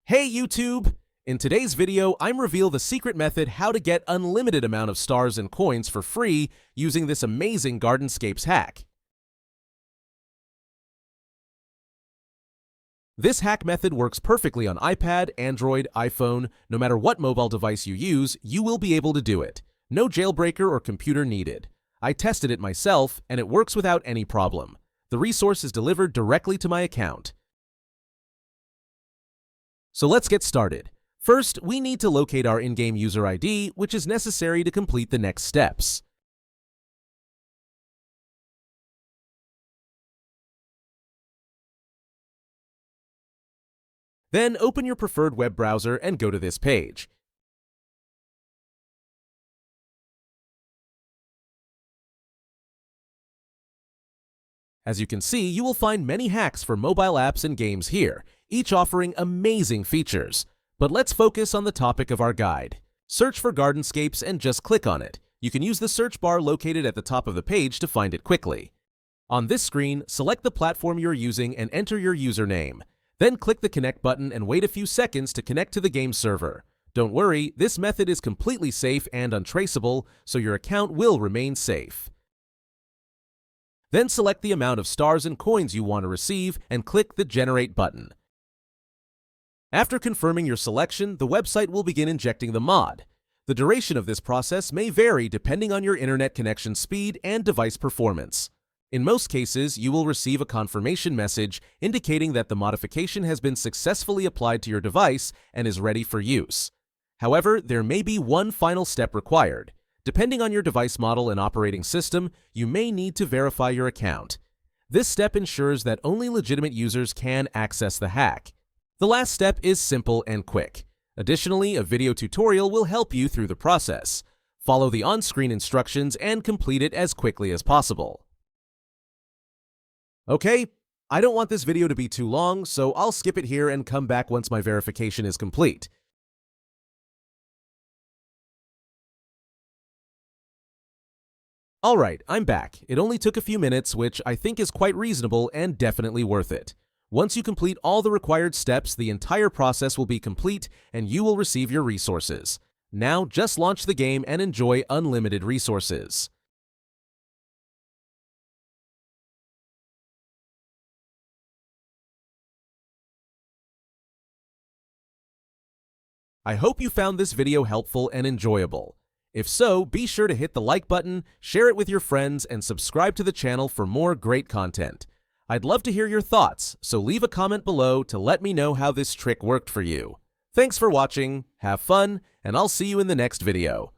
Hey YouTube! In today's video, I'm reveal the secret method how to get unlimited amount of stars and coins for free using this amazing Gardenscapes hack. This hack method works perfectly on iPad, Android, iPhone. No matter what mobile device you use, you will be able to do it. No jailbreaker or computer needed. I tested it myself, and it works without any problem. The resource is delivered directly to my account. So let's get started. First, we need to locate our in-game user ID, which is necessary to complete the next steps. Then open your preferred web browser and go to this page. As you can see, you will find many hacks for mobile apps and games here, each offering amazing features. But let's focus on the topic of our guide. Search for Gardenscapes and just click on it. You can use the search bar located at the top of the page to find it quickly. On this screen, select the platform you're using and enter your username. Then click the connect button and wait a few seconds to connect to the game server. Don't worry, this method is completely safe and untraceable, so your account will remain safe. Then select the amount of stars and coins you want to receive and click the Generate button. After confirming your selection, the website will begin injecting the mod. The duration of this process may vary depending on your internet connection speed and device performance. In most cases, you will receive a confirmation message indicating that the modification has been successfully applied to your device and is ready for use. However, there may be one final step required. Depending on your device model and operating system, you may need to verify your account. This step ensures that only legitimate users can access the hack. The last step is simple and quick. Additionally, a video tutorial will help you through the process. Follow the on-screen instructions and complete it as quickly as possible. Okay, I don't want this video to be too long, so I'll skip it here and come back once my verification is complete. Alright, I'm back. It only took a few minutes, which I think is quite reasonable and definitely worth it. Once you complete all the required steps, the entire process will be complete and you will receive your resources. Now just launch the game and enjoy unlimited resources. I hope you found this video helpful and enjoyable. If so, be sure to hit the like button, share it with your friends, and subscribe to the channel for more great content. I'd love to hear your thoughts, so leave a comment below to let me know how this trick worked for you. Thanks for watching, have fun, and I'll see you in the next video.